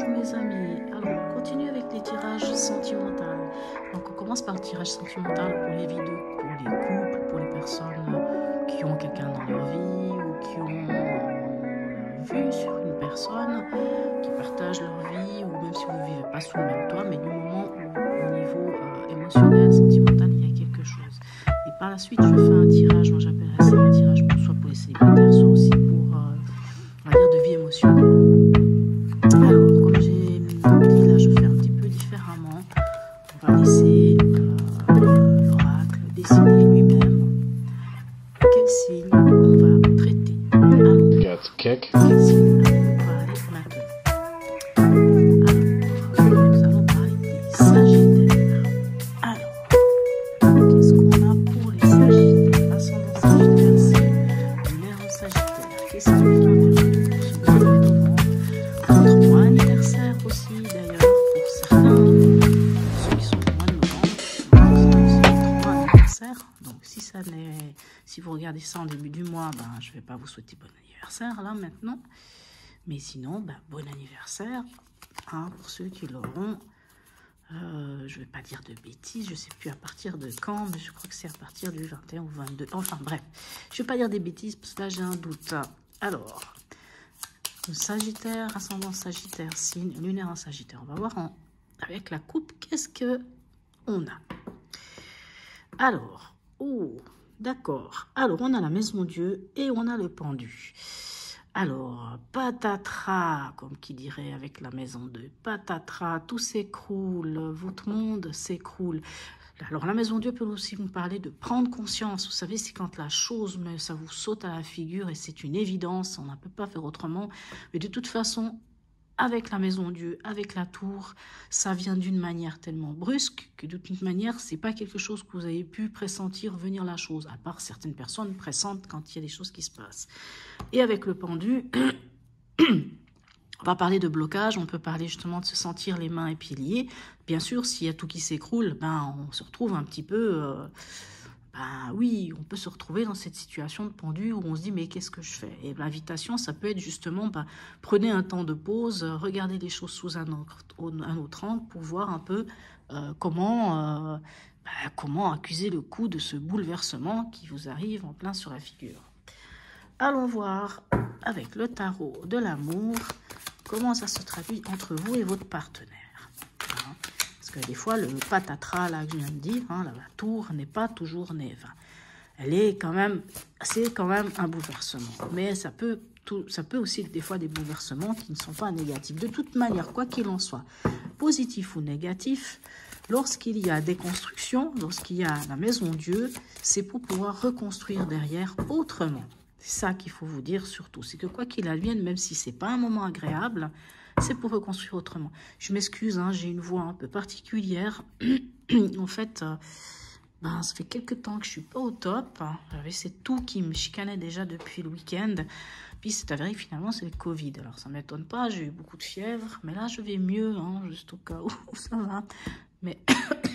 Bonjour mes amis, alors on continue avec les tirages sentimentaux. Donc on commence par le tirage sentimental pour les vidéos, pour les couples, pour les personnes qui ont quelqu'un dans leur vie ou qui ont la vue sur une personne, qui partagent leur vie, ou même si vous ne vivez pas sous le même toit, mais du moment où au niveau émotionnel, sentimental, il y a quelque chose. Et par la suite, je fais un tirage, moi j'appellerais ça un tirage soit pour les célibataires, soit aussi pour, on va dire, de vie émotionnelle. Alors, comme j'ai dit, là je fais un petit peu différemment. On va laisser l'oracle décider lui-même quel signe on va traiter. Alors, quel signe on va aller maintenant. Alors, nous allons parler des Sagittaires. Alors, qu'est-ce qu'on a pour les Sagittaires? Ascendant Sagittaire, c'est lunaire en Sagittaire. Qu'est-ce qu'il vient de pour ce mois de novembre? Notre mois anniversaire aussi, d'ailleurs, pour certains, ceux qui sont au mois de novembre, c'est notre mois anniversaire. Donc, si vous regardez ça en début du mois, ben, je ne vais pas vous souhaiter bon anniversaire là maintenant. Mais sinon, ben, bon anniversaire hein, pour ceux qui l'auront. Je ne vais pas dire de bêtises, je ne sais plus à partir de quand, mais je crois que c'est à partir du 21 ou 22. Enfin bref, je ne vais pas dire des bêtises parce que là j'ai un doute. Alors, Sagittaire, ascendant Sagittaire, signe lunaire en Sagittaire. On va voir avec la coupe qu'est-ce que on a. Alors, oh, d'accord. Alors, on a la maison Dieu et on a le pendu. Alors, patatras, comme qui dirait avec la maison 2, patatras, tout s'écroule, votre monde s'écroule. Alors, la maison Dieu peut aussi vous parler de prendre conscience. Vous savez, c'est quand la chose, mais ça vous saute à la figure et c'est une évidence, on ne peut pas faire autrement. Mais de toute façon, avec la maison Dieu, avec la tour, ça vient d'une manière tellement brusque que de toute manière, c'est pas quelque chose que vous avez pu pressentir venir la chose, à part certaines personnes pressentent quand il y a des choses qui se passent. Et avec le pendu, on va parler de blocage, on peut parler justement de se sentir les mains et pieds liés. Bien sûr, s'il y a tout qui s'écroule, ben, on se retrouve un petit peu... ben oui, on peut se retrouver dans cette situation de pendu où on se dit mais qu'est-ce que je fais? Et l'invitation, ça peut être justement, ben, prenez un temps de pause, regardez les choses sous un autre angle pour voir un peu comment accuser le coup de ce bouleversement qui vous arrive en plein sur la figure. Allons voir avec le tarot de l'amour comment ça se traduit entre vous et votre partenaire. Hein? Parce que des fois, le patatras là, que je viens de dire, hein, la tour n'est pas toujours neuve. C'est quand même un bouleversement. Mais ça peut aussi être des fois des bouleversements qui ne sont pas négatifs. De toute manière, quoi qu'il en soit, positif ou négatif, lorsqu'il y a des constructions, lorsqu'il y a la maison Dieu, c'est pour pouvoir reconstruire derrière autrement. C'est ça qu'il faut vous dire surtout. C'est que quoi qu'il advienne, même si ce n'est pas un moment agréable, c'est pour reconstruire autrement. Je m'excuse, hein, j'ai une voix un peu particulière. En fait, ben, ça fait quelques temps que je ne suis pas au top. J'avais cette toux qui me chicanait déjà depuis le week-end. Puis c'est avéré que finalement c'est le Covid. Alors ça ne m'étonne pas, j'ai eu beaucoup de fièvre. Mais là je vais mieux, hein, juste au cas où ça va. Mais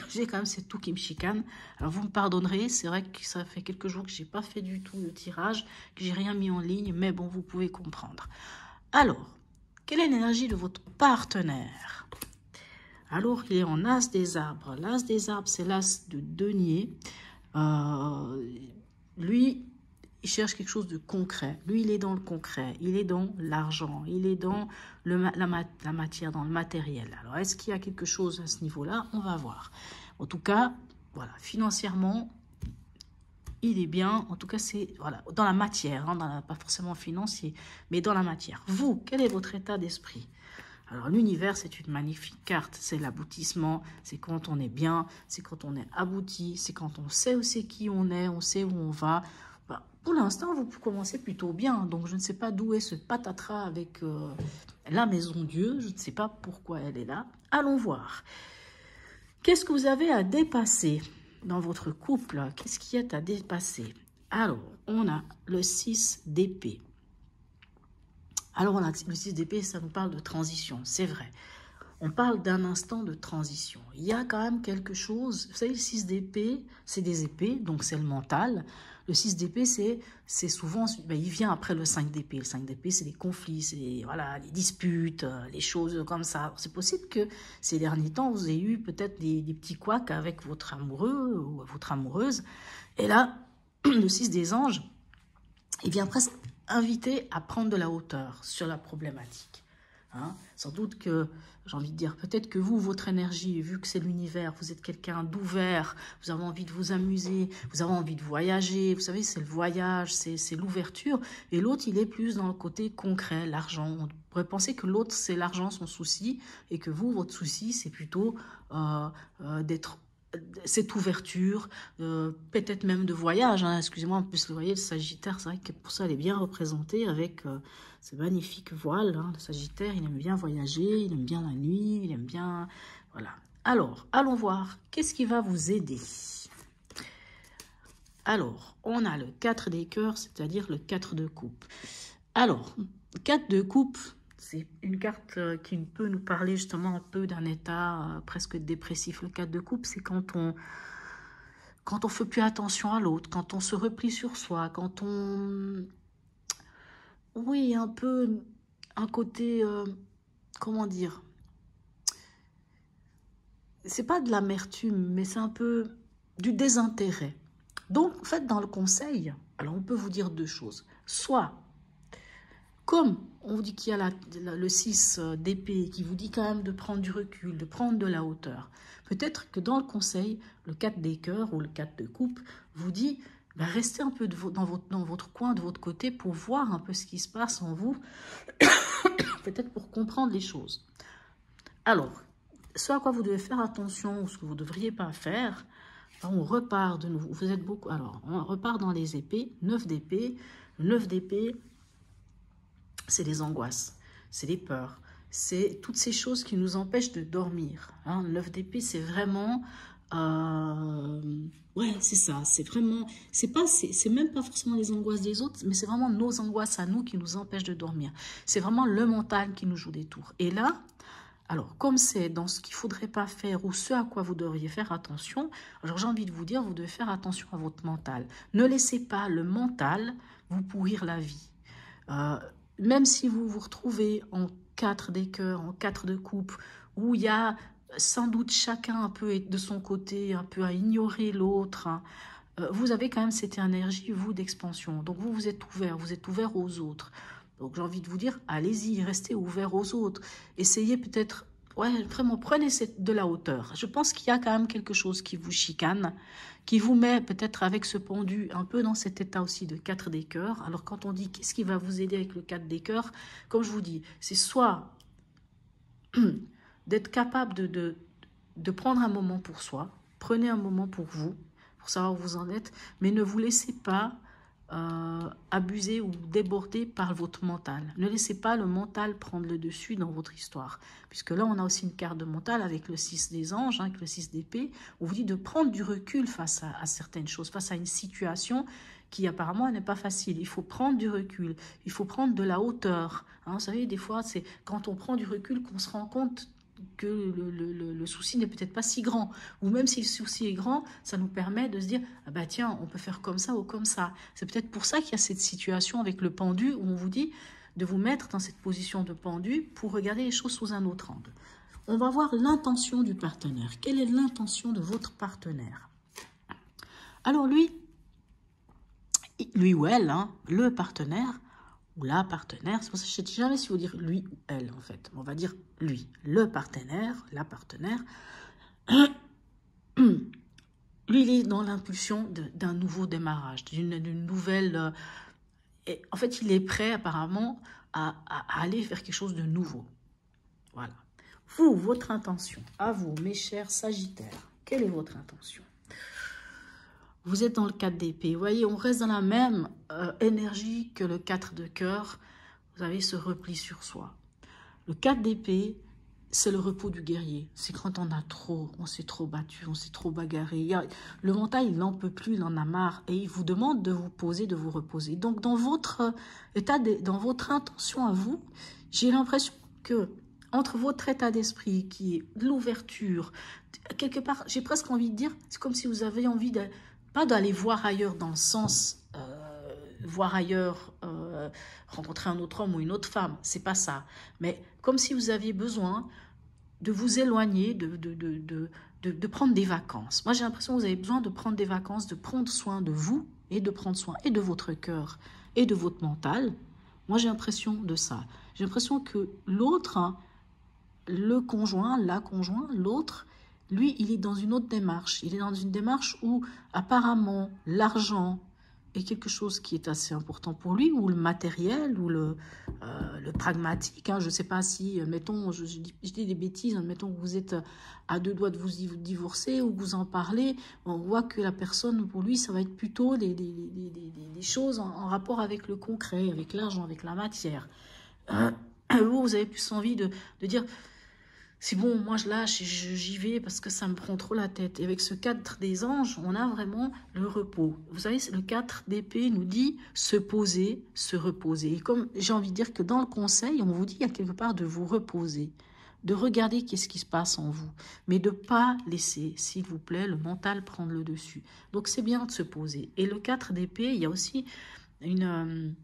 j'ai quand même cette toux qui me chicane. Alors vous me pardonnerez, c'est vrai que ça fait quelques jours que je n'ai pas fait du tout le tirage, que j'ai rien mis en ligne. Mais bon, vous pouvez comprendre. Alors, quelle est l'énergie de votre partenaire? Alors, il est en as des arbres. L'as des arbres, c'est l'as de denier. Lui, il cherche quelque chose de concret. Lui, il est dans le concret. Il est dans l'argent. Il est dans la matière, dans le matériel. Alors, est-ce qu'il y a quelque chose à ce niveau-là? On va voir. En tout cas, voilà, financièrement, il est bien. En tout cas, c'est voilà, dans la matière, hein, pas forcément financier, mais dans la matière. Vous, quel est votre état d'esprit? Alors, l'univers, c'est une magnifique carte. C'est l'aboutissement. C'est quand on est bien. C'est quand on est abouti. C'est quand on sait aussi qui on est. On sait où on va. Ben, pour l'instant, vous commencez plutôt bien. Donc, je ne sais pas d'où est ce patatras avec la maison Dieu. Je ne sais pas pourquoi elle est là. Allons voir. Qu'est-ce que vous avez à dépasser dans votre couple? Qu'est-ce qu'il y a à dépasser? Alors, on a le 6 d'épée. Alors, on a le 6 d'épée, ça nous parle de transition, c'est vrai. On parle d'un instant de transition. Il y a quand même quelque chose, vous savez, le 6 d'épée, c'est des épées, donc c'est le mental. Le 6 d'épée, c'est souvent, ben, il vient après le 5 d'épée. Le 5 d'épée, c'est les conflits, c'est voilà, les disputes, les choses comme ça. C'est possible que ces derniers temps, vous ayez eu peut-être des petits couacs avec votre amoureux ou votre amoureuse. Et là, le 6 des anges, il vient presque inviter à prendre de la hauteur sur la problématique. Hein? Sans doute que, j'ai envie de dire, peut-être que vous, votre énergie, vu que c'est l'univers, vous êtes quelqu'un d'ouvert, vous avez envie de vous amuser, vous avez envie de voyager, vous savez, c'est le voyage, c'est l'ouverture, et l'autre, il est plus dans le côté concret, l'argent. On pourrait penser que l'autre, c'est l'argent, son souci, et que vous, votre souci, c'est plutôt d'être cette ouverture, peut-être même de voyage, hein. Excusez-moi, en plus, vous voyez, le Sagittaire, c'est vrai que pour ça, elle est bien représentée avec ce magnifique voile, hein. Le Sagittaire, il aime bien voyager, il aime bien la nuit, il aime bien... Voilà. Alors, allons voir, qu'est-ce qui va vous aider? Alors, on a le 4 des cœurs, c'est-à-dire le 4 de coupe. Alors, 4 de coupe, c'est une carte qui peut nous parler justement un peu d'un état presque dépressif. Le 4 de coupe, c'est quand on fait plus attention à l'autre, quand on se replie sur soi, quand on... Oui, un peu un côté... comment dire? C'est pas de l'amertume, mais c'est un peu du désintérêt. Donc, en fait, dans le conseil, alors on peut vous dire deux choses. Soit... Comme on vous dit qu'il y a le 6 d'épée qui vous dit quand même de prendre du recul, de prendre de la hauteur. Peut-être que dans le conseil, le 4 des cœurs ou le 4 de coupe vous dit ben restez un peu dans votre coin, de votre côté, pour voir un peu ce qui se passe en vous, peut-être pour comprendre les choses. Alors, ce à quoi vous devez faire attention ou ce que vous ne devriez pas faire, on repart de nouveau. Vous êtes beaucoup. Alors, on repart dans les épées, 9 d'épée. 9 d'épée, c'est les angoisses, c'est les peurs, c'est toutes ces choses qui nous empêchent de dormir. Hein. Le 9 d'épée, c'est vraiment... ouais, c'est ça, c'est vraiment... C'est même pas forcément les angoisses des autres, mais c'est vraiment nos angoisses à nous qui nous empêchent de dormir. C'est vraiment le mental qui nous joue des tours. Et là, alors, comme c'est dans ce qu'il ne faudrait pas faire ou ce à quoi vous devriez faire attention, alors j'ai envie de vous dire, vous devez faire attention à votre mental. Ne laissez pas le mental vous pourrir la vie. Même si vous vous retrouvez en 4 des cœurs, en 4 de coupe, où il y a sans doute chacun un peu de son côté, un peu à ignorer l'autre, hein, vous avez quand même cette énergie, vous, d'expansion. Donc vous êtes ouvert aux autres. Donc j'ai envie de vous dire, allez-y, restez ouvert aux autres. Essayez peut-être, ouais, vraiment, prenez de la hauteur. Je pense qu'il y a quand même quelque chose qui vous chicane, qui vous met peut-être avec ce pendu un peu dans cet état aussi de 4 des cœurs. Alors quand on dit qu'est-ce qui va vous aider avec le 4 des cœurs, comme je vous dis, c'est soit d'être capable de prendre un moment pour soi, prenez un moment pour vous, pour savoir où vous en êtes, mais ne vous laissez pas abuser ou déborder par votre mental. Ne laissez pas le mental prendre le dessus dans votre histoire. Puisque là, on a aussi une carte de mental avec le 6 des anges, avec le 6 d'épée, où vous dit de prendre du recul face à certaines choses, face à une situation qui apparemment n'est pas facile. Il faut prendre du recul, il faut prendre de la hauteur. Hein, vous savez, des fois, c'est quand on prend du recul qu'on se rend compte que le souci n'est peut-être pas si grand. Ou même si le souci est grand, ça nous permet de se dire, ah bah tiens, on peut faire comme ça ou comme ça. C'est peut-être pour ça qu'il y a cette situation avec le pendu, où on vous dit de vous mettre dans cette position de pendu pour regarder les choses sous un autre angle. On va voir l'intention du partenaire. Quelle est l'intention de votre partenaire? Alors lui ou elle, hein, le partenaire, ou la partenaire, c'est pour ça que je ne sais jamais si vous dire lui ou elle, en fait. On va dire lui, le partenaire, la partenaire. Lui, il est dans l'impulsion d'un nouveau démarrage, d'une nouvelle... et en fait, il est prêt, apparemment, à aller vers quelque chose de nouveau. Voilà. Vous, votre intention, à vous, mes chers Sagittaires, quelle est votre intention? Vous êtes dans le 4 d'épée. Vous voyez, on reste dans la même énergie que le 4 de cœur. Vous avez ce repli sur soi. Le 4 d'épée, c'est le repos du guerrier. C'est quand on s'est trop battu, on s'est trop bagarré. Le mental, il n'en peut plus, il en a marre. Et il vous demande de vous poser, de vous reposer. Donc, dans votre dans votre intention à vous, j'ai l'impression que entre votre état d'esprit, qui est de l'ouverture, quelque part, j'ai presque envie de dire, c'est comme si vous avez envie de... Pas d'aller voir ailleurs dans le sens voir ailleurs, rencontrer un autre homme ou une autre femme, c'est pas ça. Mais comme si vous aviez besoin de vous éloigner, de prendre des vacances. Moi, j'ai l'impression que vous avez besoin de prendre des vacances, de prendre soin de vous et de prendre soin et de votre cœur et de votre mental. Moi, j'ai l'impression de ça. J'ai l'impression que l'autre, hein, le conjoint, la conjointe, l'autre, lui, il est dans une autre démarche. Il est dans une démarche où, apparemment, l'argent est quelque chose qui est assez important pour lui, ou le matériel, ou le pragmatique. Hein. Je ne sais pas si, mettons, je dis des bêtises, hein, mettons que vous êtes à deux doigts de vous divorcer, ou vous en parlez, on voit que la personne, pour lui, ça va être plutôt des choses en rapport avec le concret, avec l'argent, avec la matière. Vous avez plus envie de dire... C'est bon, moi je lâche et j'y vais parce que ça me prend trop la tête. Et avec ce 4 des anges, on a vraiment le repos. Vous savez, le 4 d'épée nous dit se poser, se reposer. Et comme j'ai envie de dire que dans le conseil, on vous dit à quelque part de vous reposer, de regarder qu'est-ce qui se passe en vous, mais de ne pas laisser, s'il vous plaît, le mental prendre le dessus. Donc c'est bien de se poser. Et le 4 d'épée, il y a aussi une...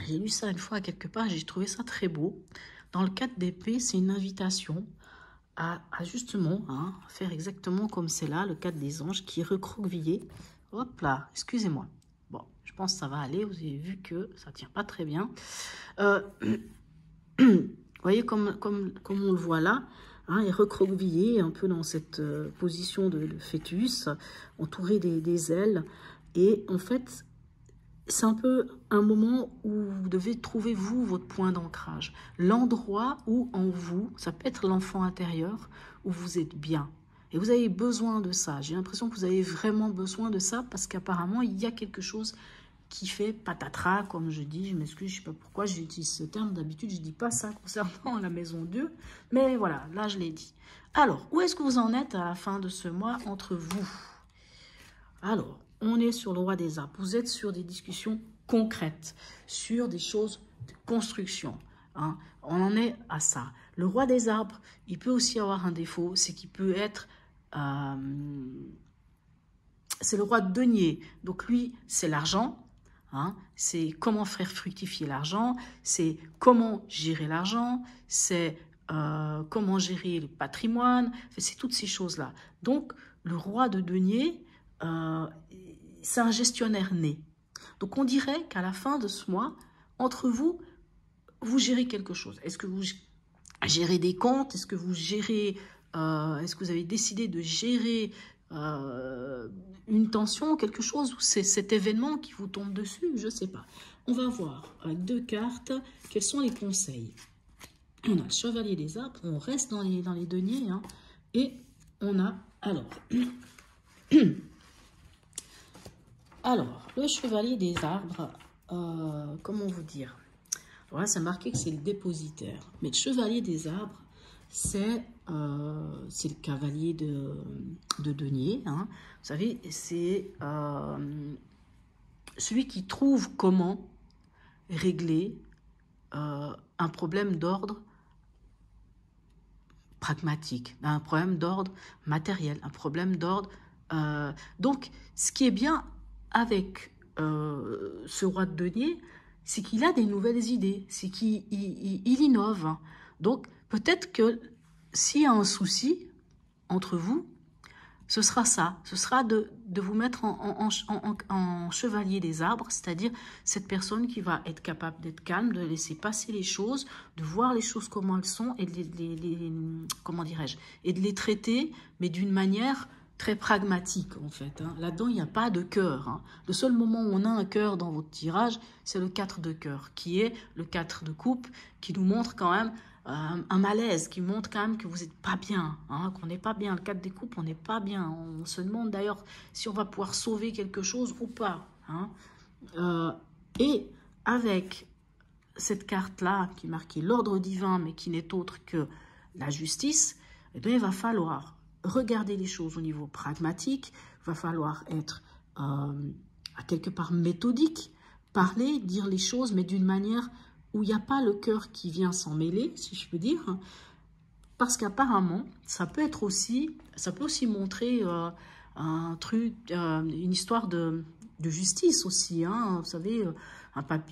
j'ai lu ça une fois à quelque part, j'ai trouvé ça très beau. Dans le 4 d'épée, c'est une invitation à justement faire exactement comme c'est là, le 4 des anges qui est recroquevillé. Hop là, excusez-moi. Bon, je pense que ça va aller. Vous avez vu que ça ne tient pas très bien. Vous voyez comme on le voit là, hein, il est recroquevillé un peu dans cette position de fœtus, entouré des ailes. Et en fait... c'est un peu un moment où vous devez trouver, vous, votre point d'ancrage. L'endroit où, en vous, ça peut être l'enfant intérieur, où vous êtes bien. Et vous avez besoin de ça. J'ai l'impression que vous avez vraiment besoin de ça parce qu'apparemment, il y a quelque chose qui fait patatras, comme je dis. Je m'excuse, je ne sais pas pourquoi j'utilise ce terme. D'habitude, je ne dis pas ça concernant la maison Dieu. Mais voilà, là, je l'ai dit. Alors, où est-ce que vous en êtes à la fin de ce mois entre vous? Alors, on est sur le roi des arbres. Vous êtes sur des discussions concrètes, sur des choses de construction. Hein. On en est à ça. Le roi des arbres, il peut aussi avoir un défaut, c'est qu'il peut être... c'est le roi de denier. Donc lui, c'est l'argent. Hein. C'est comment faire fructifier l'argent. C'est comment gérer l'argent. C'est comment gérer le patrimoine. C'est toutes ces choses-là. Donc, le roi de denier... c'est un gestionnaire né. Donc, on dirait qu'à la fin de ce mois, entre vous, vous gérez quelque chose. Est-ce que vous gérez des comptes? Est-ce que vous gérez... est-ce que vous avez décidé de gérer une tension, quelque chose? Ou c'est cet événement qui vous tombe dessus? Je ne sais pas. On va voir avec 2 cartes quels sont les conseils. On a le chevalier des arbres. On reste dans les deniers. Hein, et on a... Alors, le chevalier des arbres, comment vous dire? Voilà, c'est marqué que c'est le dépositaire. Mais le chevalier des arbres, c'est le cavalier de denier. Hein. Vous savez, c'est celui qui trouve comment régler un problème d'ordre pragmatique, un problème d'ordre matériel, un problème d'ordre... donc, ce qui est bien avec ce roi de denier, c'est qu'il a des nouvelles idées, c'est qu'il innove. Hein. Donc, peut-être que s'il y a un souci entre vous, ce sera ça, ce sera de vous mettre en chevalier des arbres, c'est-à-dire cette personne qui va être capable d'être calme, de laisser passer les choses, de voir les choses comment elles sont et comment dirais-je, et de les traiter, mais d'une manière très pragmatique en fait. Hein. Là-dedans, il n'y a pas de cœur. Hein. Le seul moment où on a un cœur dans votre tirage, c'est le 4 de cœur, qui est le 4 de coupe, qui nous montre quand même un malaise, qui montre quand même que vous n'êtes pas bien, hein, qu'on n'est pas bien. Le 4 des coupes, on n'est pas bien. On se demande d'ailleurs si on va pouvoir sauver quelque chose ou pas. Hein. Et avec cette carte-là, qui est marquée l'ordre divin, mais qui n'est autre que la justice, eh bien, il va falloir regarder les choses au niveau pragmatique, il va falloir être à quelque part méthodique, parler, dire les choses, mais d'une manière où il n'y a pas le cœur qui vient s'en mêler, si je peux dire, parce qu'apparemment, ça peut aussi montrer un truc, une histoire de de justice aussi, hein, vous savez,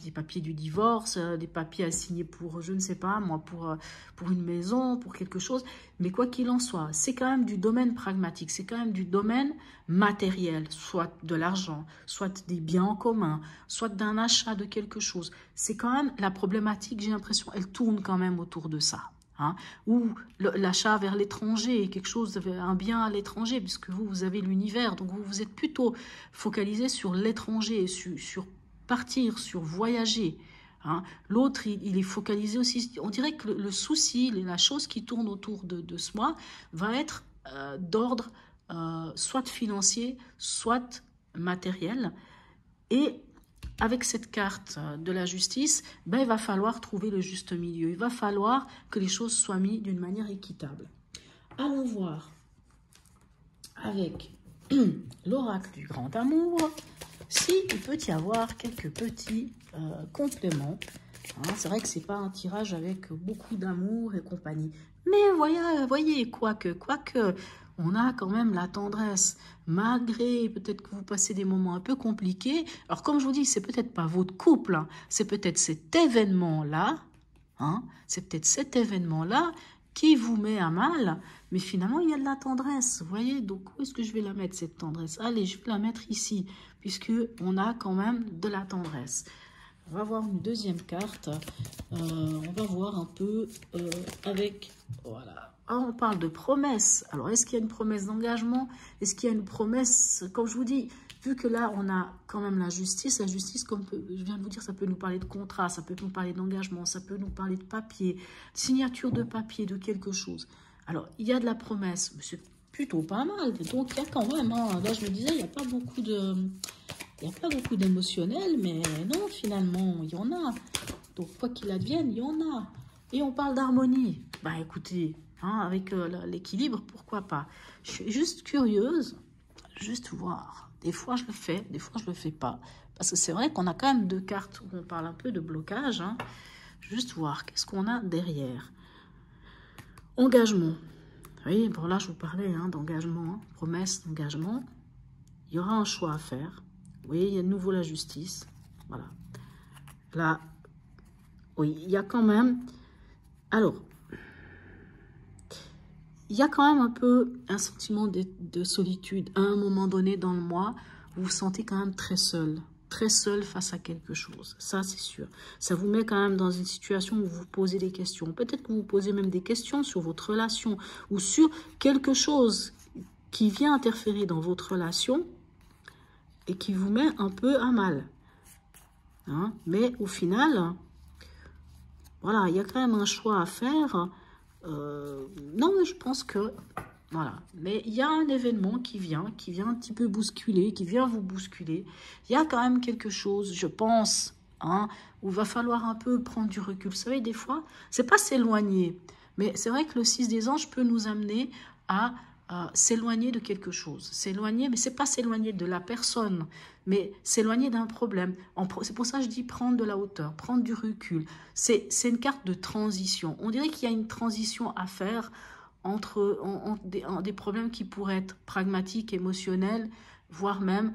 des papiers du divorce, des papiers à signer pour, je ne sais pas, moi, pour une maison, pour quelque chose. Mais quoi qu'il en soit, c'est quand même du domaine pragmatique, c'est quand même du domaine matériel, soit de l'argent, soit des biens en commun, soit d'un achat de quelque chose. C'est quand même la problématique, j'ai l'impression, elle tourne quand même autour de ça. Hein, ou l'achat vers l'étranger, quelque chose, un bien à l'étranger, puisque vous avez l'univers, donc vous êtes plutôt focalisé sur l'étranger, sur partir, sur voyager. Hein. L'autre, il est focalisé aussi, on dirait que le souci, la chose qui tourne autour de soi, va être d'ordre soit financier, soit matériel, et avec cette carte de la justice, ben, il va falloir trouver le juste milieu. Il va falloir que les choses soient mises d'une manière équitable. Allons voir avec l'oracle du grand amour s'il peut y avoir quelques petits compléments. Hein, c'est vrai que ce n'est pas un tirage avec beaucoup d'amour et compagnie. Mais voyez, quoique, on a quand même la tendresse, malgré peut-être que vous passez des moments un peu compliqués. Alors comme je vous dis, c'est peut-être pas votre couple, hein, c'est peut-être cet événement-là, hein, c'est peut-être cet événement-là qui vous met à mal, mais finalement il y a de la tendresse, vous voyez. Donc où est-ce que je vais la mettre, cette tendresse? Allez, je vais la mettre ici, puisque on a quand même de la tendresse. On va voir une deuxième carte, on va voir un peu avec, voilà. Ah, on parle de promesse. Alors, est-ce qu'il y a une promesse d'engagement? Est-ce qu'il y a une promesse, comme je vous dis, vu que là, on a quand même la justice, comme je viens de vous dire, ça peut nous parler de contrat, ça peut nous parler d'engagement, ça peut nous parler de papier, de signature de papier, de quelque chose. Alors, il y a de la promesse, mais c'est plutôt pas mal. Donc, il y a quand même, hein, là, je me disais, il n'y a pas beaucoup de... Il n'y a pas beaucoup d'émotionnel, mais non, finalement, il y en a. Donc, quoi qu'il advienne, il y en a. Et on parle d'harmonie. Bah, écoutez, hein, avec l'équilibre, pourquoi pas. Je suis juste curieuse, juste voir. Des fois, je le fais, des fois, je ne le fais pas. Parce que c'est vrai qu'on a quand même deux cartes où on parle un peu de blocage. Hein. Juste voir, qu'est-ce qu'on a derrière. Engagement. Oui, bon, là, je vous parlais hein, d'engagement, hein, promesse d'engagement. Il y aura un choix à faire. Oui, il y a de nouveau la justice. Voilà. Là, oui, il y a quand même... Alors, il y a quand même un peu un sentiment de solitude. À un moment donné dans le mois, vous vous sentez quand même très seul face à quelque chose. Ça, c'est sûr. Ça vous met quand même dans une situation où vous vous posez des questions. Peut-être que vous vous posez même des questions sur votre relation ou sur quelque chose qui vient interférer dans votre relation et qui vous met un peu à mal. Hein? Mais au final, voilà, il y a quand même un choix à faire. Non, mais je pense que, voilà. Mais il y a un événement qui vient un petit peu bousculer, qui vient vous bousculer. Il y a quand même quelque chose, je pense, hein, où il va falloir un peu prendre du recul. Vous savez, des fois, c'est pas s'éloigner, mais c'est vrai que le 6 des anges peut nous amener à s'éloigner de quelque chose. S'éloigner, mais c'est pas s'éloigner de la personne, mais s'éloigner d'un problème. C'est pour ça que je dis prendre de la hauteur, prendre du recul. C'est une carte de transition. On dirait qu'il y a une transition à faire entre des problèmes qui pourraient être pragmatiques, émotionnels, voire même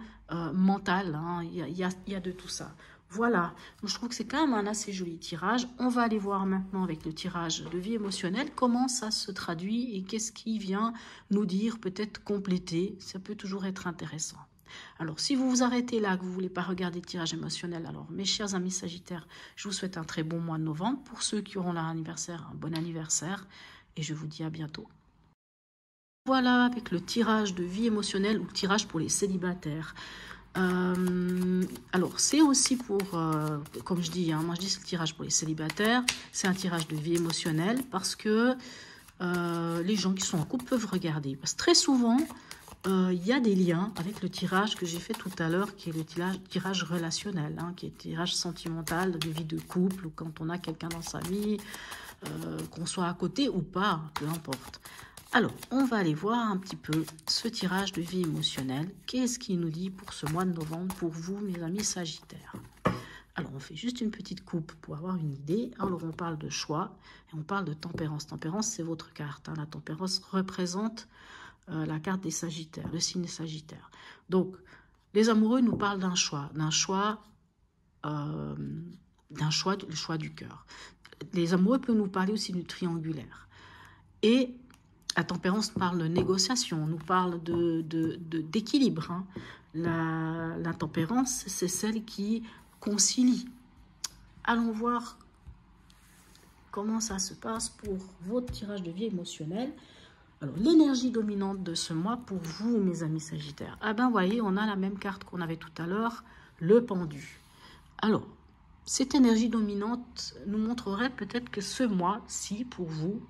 mental. Hein. Il y a de tout ça. Voilà, donc je trouve que c'est quand même un assez joli tirage. On va aller voir maintenant avec le tirage de vie émotionnelle comment ça se traduit et qu'est-ce qui vient nous dire, peut-être compléter. Ça peut toujours être intéressant. Alors, si vous vous arrêtez là, que vous ne voulez pas regarder le tirage émotionnel, alors mes chers amis Sagittaires, je vous souhaite un très bon mois de novembre. Pour ceux qui auront leur anniversaire, un bon anniversaire et je vous dis à bientôt. Voilà avec le tirage de vie émotionnelle ou le tirage pour les célibataires. Alors, c'est aussi pour, comme je dis, hein, moi je dis c'est le tirage pour les célibataires, c'est un tirage de vie émotionnelle parce que les gens qui sont en couple peuvent regarder. Parce que très souvent, il y a des liens avec le tirage que j'ai fait tout à l'heure, qui est le tirage relationnel, hein, qui est le tirage sentimental de vie de couple, ou quand on a quelqu'un dans sa vie, qu'on soit à côté ou pas, peu importe. Alors, on va aller voir un petit peu ce tirage de vie émotionnelle. Qu'est-ce qu'il nous dit pour ce mois de novembre pour vous, mes amis Sagittaires? Alors, on fait juste une petite coupe pour avoir une idée. Alors, on parle de choix et on parle de tempérance. Tempérance, c'est votre carte. Hein. La tempérance représente la carte des Sagittaires, le signe Sagittaire. Donc, Les amoureux nous parlent d'un choix, le choix du cœur. Les amoureux peuvent nous parler aussi du triangulaire. Et la tempérance parle de négociation, nous parle d'équilibre. Hein. La tempérance, c'est celle qui concilie. Allons voir comment ça se passe pour votre tirage de vie émotionnel. Alors, l'énergie dominante de ce mois pour vous, mes amis Sagittaires. Ah ben, voyez, on a la même carte qu'on avait tout à l'heure, le pendu. Alors, cette énergie dominante nous montrerait peut-être que ce mois-ci, pour vous,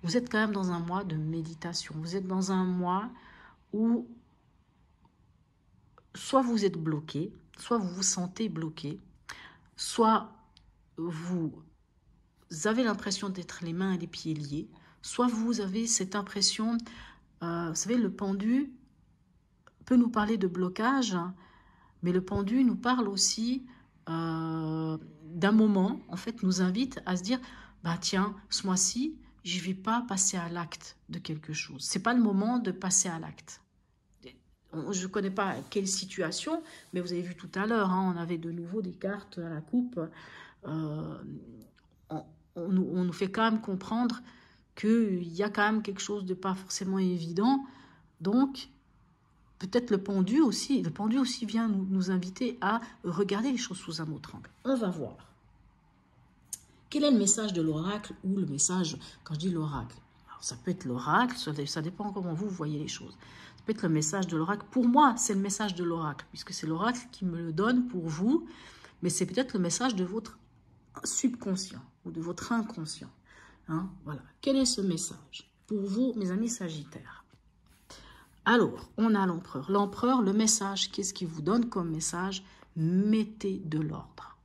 vous êtes quand même dans un mois de méditation. Vous êtes dans un mois où soit vous êtes bloqué, soit vous vous sentez bloqué, soit vous avez l'impression d'être les mains et les pieds liés, soit vous avez cette impression, vous savez, le pendu peut nous parler de blocage, mais le pendu nous parle aussi d'un moment, en fait, nous invite à se dire, bah tiens, ce mois-ci, je ne vais pas passer à l'acte de quelque chose. Ce n'est pas le moment de passer à l'acte. Je ne connais pas quelle situation, mais vous avez vu tout à l'heure, hein, on avait de nouveau des cartes à la coupe. On nous fait quand même comprendre qu'il y a quand même quelque chose de pas forcément évident. Donc, peut-être le pendu aussi vient nous inviter à regarder les choses sous un autre angle. On va voir. Quel est le message de l'oracle ou le message, quand je dis l'oracle, ça peut être l'oracle, ça dépend comment vous voyez les choses. Ça peut être le message de l'oracle. Pour moi, c'est le message de l'oracle, puisque c'est l'oracle qui me le donne pour vous, mais c'est peut-être le message de votre subconscient ou de votre inconscient. Hein, voilà. Quel est ce message pour vous, mes amis Sagittaires? Alors, on a l'empereur. L'empereur, le message, qu'est-ce qu'il vous donne comme message? Mettez de l'ordre.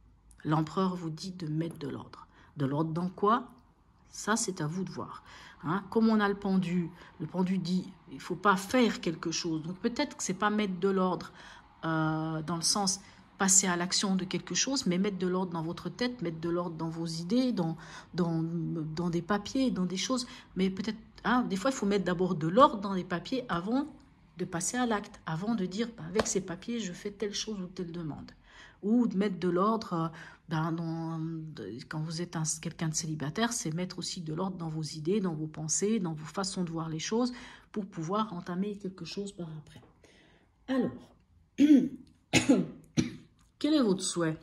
L'empereur vous dit de mettre de l'ordre. De l'ordre dans quoi? Ça, c'est à vous de voir. Hein, comme on a le pendu dit, il ne faut pas faire quelque chose. Donc, peut-être que ce n'est pas mettre de l'ordre dans le sens passer à l'action de quelque chose, mais mettre de l'ordre dans votre tête, mettre de l'ordre dans vos idées, dans des papiers, dans des choses. Mais peut-être, hein, des fois, il faut mettre d'abord de l'ordre dans les papiers avant de passer à l'acte, avant de dire, bah, avec ces papiers, je fais telle chose ou telle demande. Ou de mettre de l'ordre, quand vous êtes quelqu'un de célibataire, c'est mettre aussi de l'ordre dans vos idées, dans vos pensées, dans vos façons de voir les choses, pour pouvoir entamer quelque chose par après. Alors, quel est votre souhait?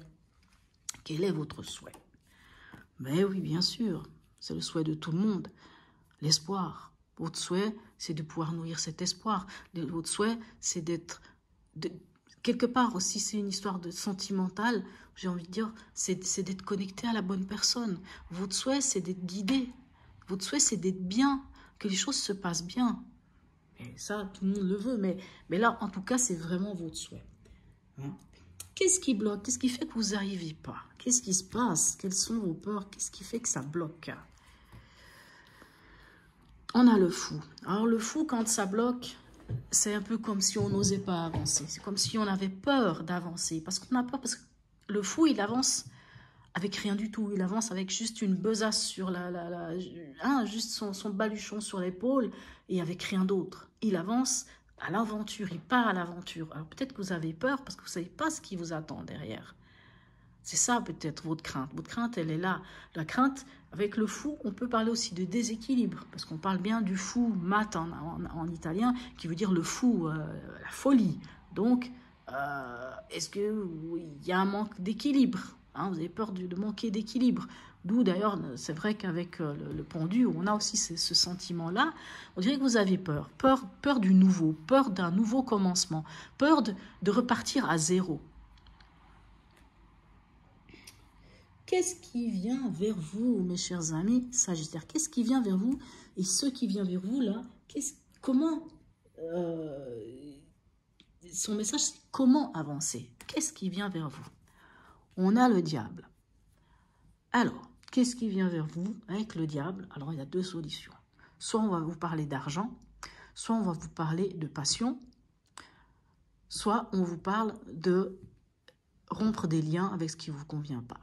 Quel est votre souhait? Mais oui, bien sûr, c'est le souhait de tout le monde. L'espoir. Votre souhait, c'est de pouvoir nourrir cet espoir. Votre souhait, c'est d'être... Quelque part aussi, c'est une histoire de sentimentale, j'ai envie de dire, c'est d'être connecté à la bonne personne. Votre souhait, c'est d'être guidé. Votre souhait, c'est d'être bien, que les choses se passent bien. Et ça, tout le monde le veut, mais là, en tout cas, c'est vraiment votre souhait. Hein? Qu'est-ce qui bloque? Qu'est-ce qui fait que vous n'arrivez pas? Qu'est-ce qui se passe? Quelles sont vos peurs? Qu'est-ce qui fait que ça bloque? On a le fou. Alors, le fou, quand ça bloque, c'est un peu comme si on n'osait pas avancer. C'est comme si on avait peur d'avancer. Parce qu'on a peur, parce que le fou, il avance avec rien du tout. Il avance avec juste une besace sur juste son baluchon sur l'épaule et avec rien d'autre. Il avance à l'aventure, il part à l'aventure. Alors peut-être que vous avez peur parce que vous ne savez pas ce qui vous attend derrière. C'est ça peut-être votre crainte. Votre crainte, elle est là. La crainte, avec le fou, on peut parler aussi de déséquilibre, parce qu'on parle bien du fou mat en italien, qui veut dire le fou, la folie. Donc, est-ce qu'il y a un manque d'équilibre? Hein, vous avez peur de manquer d'équilibre. D'où d'ailleurs, c'est vrai qu'avec le pendu, on a aussi ce sentiment-là. On dirait que vous avez peur. Peur du nouveau, peur d'un nouveau commencement, peur de repartir à zéro. Qu'est-ce qui vient vers vous, mes chers amis Sagittaires? Qu'est-ce qui vient vers vous? Et ce qui vient vers vous, là, comment... son message, c'est comment avancer? Qu'est-ce qui vient vers vous? On a le diable. Alors, qu'est-ce qui vient vers vous avec le diable? Alors, il y a deux solutions. Soit on va vous parler d'argent, soit on va vous parler de passion, soit on vous parle de rompre des liens avec ce qui ne vous convient pas.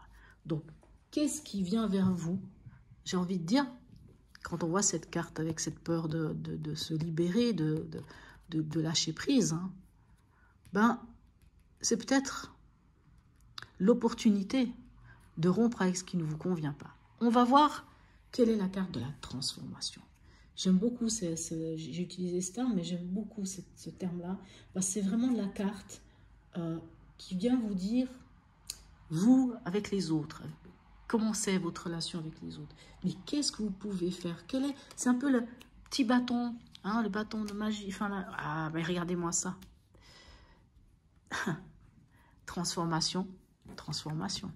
Donc, qu'est-ce qui vient vers vous? J'ai envie de dire, quand on voit cette carte avec cette peur de se libérer, de lâcher prise, hein, ben, c'est peut-être l'opportunité de rompre avec ce qui ne vous convient pas. On va voir quelle est la carte de la transformation. J'aime beaucoup, j'ai utilisé ce terme, mais j'aime beaucoup ce terme-là. C'est vraiment la carte qui vient vous dire, vous, avec les autres, comment c'est votre relation avec les autres. Mais qu'est-ce que vous pouvez faire? C'est un peu le petit bâton, hein, le bâton de magie. Enfin, là, ah, mais regardez-moi ça. Transformation, transformation.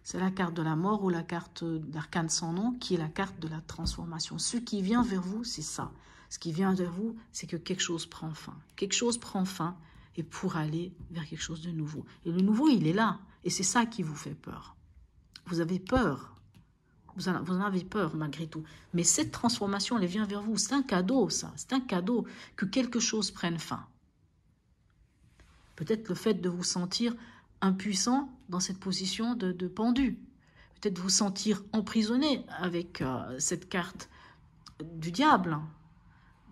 C'est la carte de la mort ou la carte d'arcane sans nom qui est la carte de la transformation. Ce qui vient vers vous, c'est ça. Ce qui vient vers vous, c'est que quelque chose prend fin. Quelque chose prend fin et pour aller vers quelque chose de nouveau. Et le nouveau, il est là. Et c'est ça qui vous fait peur. Vous avez peur. Vous en avez peur malgré tout. Mais cette transformation, elle vient vers vous. C'est un cadeau, ça. C'est un cadeau que quelque chose prenne fin. Peut-être le fait de vous sentir impuissant dans cette position de pendu. Peut-être vous sentir emprisonné avec cette carte du diable.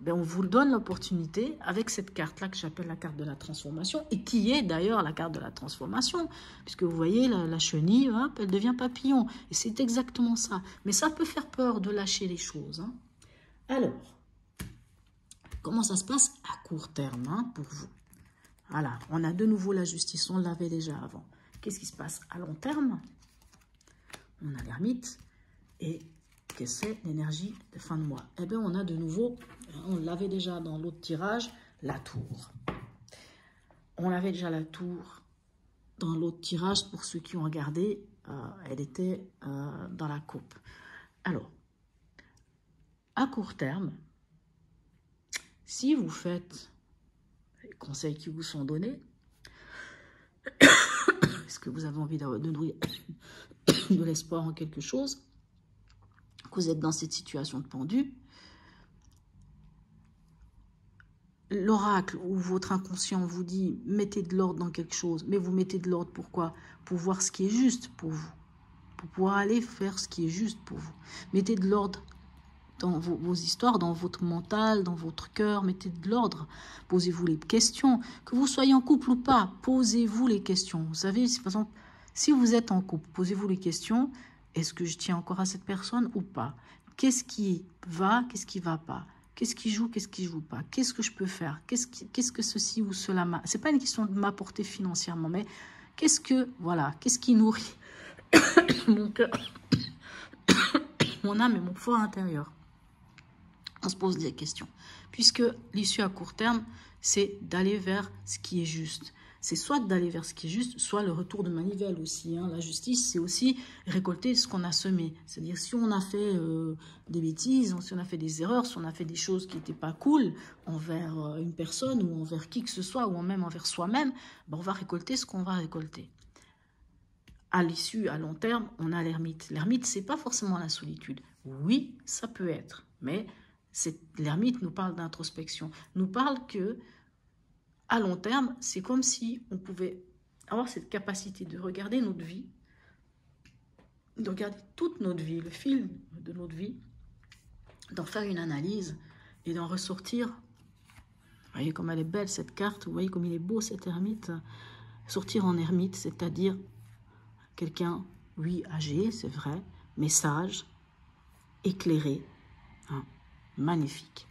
Ben, on vous donne l'opportunité avec cette carte-là que j'appelle la carte de la transformation et qui est d'ailleurs la carte de la transformation. Puisque vous voyez, la chenille, hop, elle devient papillon. Et c'est exactement ça. Mais ça peut faire peur de lâcher les choses. Hein. Alors, comment ça se passe à court terme hein, pour vous? Voilà, on a de nouveau la justice, on l'avait déjà avant. Qu'est-ce qui se passe à long terme? On a l'ermite et que c'est l'énergie de fin de mois. Eh bien, on a de nouveau, on l'avait déjà dans l'autre tirage, la tour. On avait déjà la tour dans l'autre tirage, pour ceux qui ont regardé, elle était dans la coupe. Alors, à court terme, si vous faites les conseils qui vous sont donnés, est-ce que vous avez envie de nourrir de l'espoir en quelque chose, que vous êtes dans cette situation de pendu, l'oracle ou votre inconscient vous dit mettez de l'ordre dans quelque chose, mais vous mettez de l'ordre pourquoi? Pour voir ce qui est juste pour vous, pour pouvoir aller faire ce qui est juste pour vous. Mettez de l'ordre dans vos histoires, dans votre mental, dans votre cœur, mettez de l'ordre, posez-vous les questions, que vous soyez en couple ou pas, posez-vous les questions. Vous savez, par exemple, si vous êtes en couple, posez-vous les questions, est-ce que je tiens encore à cette personne ou pas? Qu'est-ce qui va, qu'est-ce qui va pas? Qu'est-ce qui joue, qu'est-ce qui joue pas? Qu'est-ce que je peux faire? Qu'est-ce que ceci ou cela m'a... C'est pas une question de m'apporter financièrement, mais qu'est-ce que, voilà, qu'est-ce qui nourrit mon cœur, mon âme et mon fort intérieur? On se pose des questions. Puisque l'issue à court terme, c'est d'aller vers ce qui est juste. C'est soit d'aller vers ce qui est juste, soit le retour de manivelle aussi. Hein. La justice, c'est aussi récolter ce qu'on a semé. C'est-à-dire, si on a fait des bêtises, si on a fait des erreurs, si on a fait des choses qui n'étaient pas cool envers une personne ou envers qui que ce soit, ou même envers soi-même, ben on va récolter ce qu'on va récolter. À l'issue, à long terme, on a l'ermite. L'ermite, c'est pas forcément la solitude. Oui, ça peut être, mais l'ermite nous parle d'introspection, nous parle que à long terme, c'est comme si on pouvait avoir cette capacité de regarder notre vie, de regarder toute notre vie, le fil de notre vie, d'en faire une analyse et d'en ressortir. Vous voyez comme elle est belle cette carte, vous voyez comme il est beau cet ermite. Sortir en ermite, c'est-à-dire quelqu'un, oui, âgé, c'est vrai, mais sage, éclairé, hein, magnifique.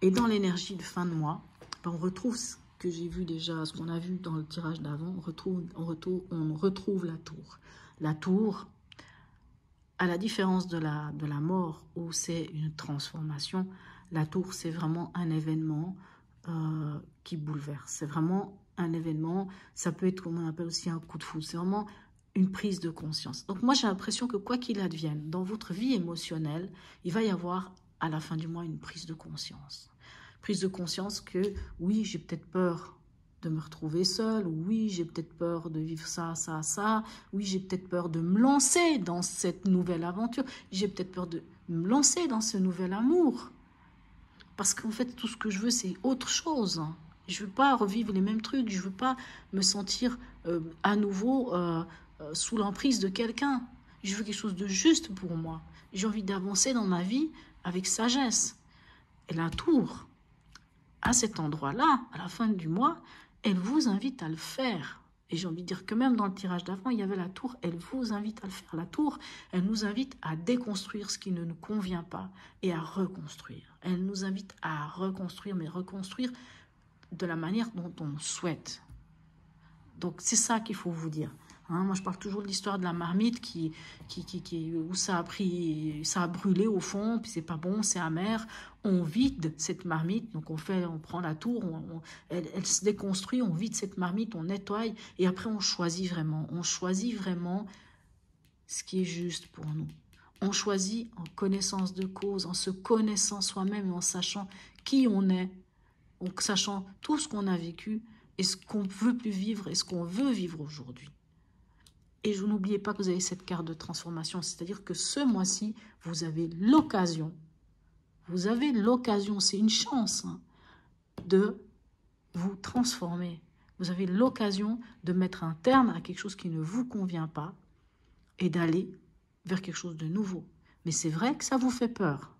Et dans l'énergie de fin de mois, on retrouve ce que j'ai vu déjà, ce qu'on a vu dans le tirage d'avant, on retrouve la tour. La tour, à la différence de la mort où c'est une transformation, la tour c'est vraiment un événement qui bouleverse. C'est vraiment un événement, ça peut être comme on appelle aussi un coup de foudre, c'est vraiment une prise de conscience. Donc moi j'ai l'impression que quoi qu'il advienne, dans votre vie émotionnelle, il va y avoir à la fin du mois une prise de conscience. Prise de conscience que oui, j'ai peut-être peur de me retrouver seule, ou oui, j'ai peut-être peur de vivre ça, ça, ça, oui, j'ai peut-être peur de me lancer dans cette nouvelle aventure, j'ai peut-être peur de me lancer dans ce nouvel amour. Parce qu'en fait, tout ce que je veux, c'est autre chose. Je ne veux pas revivre les mêmes trucs, je ne veux pas me sentir à nouveau sous l'emprise de quelqu'un. Je veux quelque chose de juste pour moi. J'ai envie d'avancer dans ma vie avec sagesse. Et la tour, à cet endroit-là, à la fin du mois, elle vous invite à le faire. Et j'ai envie de dire que même dans le tirage d'avant, il y avait la tour, elle vous invite à le faire. La tour, elle nous invite à déconstruire ce qui ne nous convient pas et à reconstruire. Elle nous invite à reconstruire, mais reconstruire de la manière dont on souhaite. Donc, c'est ça qu'il faut vous dire. Hein, moi, je parle toujours de l'histoire de la marmite où ça a brûlé au fond, puis c'est pas bon, c'est amer. On vide cette marmite, donc on prend la tour, elle se déconstruit, on vide cette marmite, on nettoie, et après on choisit vraiment. On choisit vraiment ce qui est juste pour nous. On choisit en connaissance de cause, en se connaissant soi-même et en sachant qui on est, en sachant tout ce qu'on a vécu et ce qu'on ne veut plus vivre et ce qu'on veut vivre aujourd'hui. Et je n'oubliez pas que vous avez cette carte de transformation, c'est-à-dire que ce mois-ci, vous avez l'occasion, c'est une chance hein, de vous transformer. Vous avez l'occasion de mettre un terme à quelque chose qui ne vous convient pas et d'aller vers quelque chose de nouveau. Mais c'est vrai que ça vous fait peur.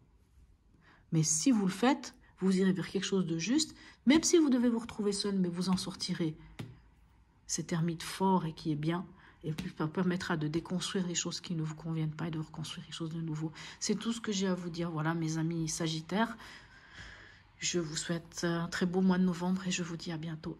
Mais si vous le faites, vous irez vers quelque chose de juste, même si vous devez vous retrouver seul, mais vous en sortirez. Cet ermite fort et qui est bien, et permettra de déconstruire les choses qui ne vous conviennent pas et de reconstruire quelque chose de nouveau. C'est tout ce que j'ai à vous dire. Voilà, mes amis Sagittaires. Je vous souhaite un très beau mois de novembre et je vous dis à bientôt.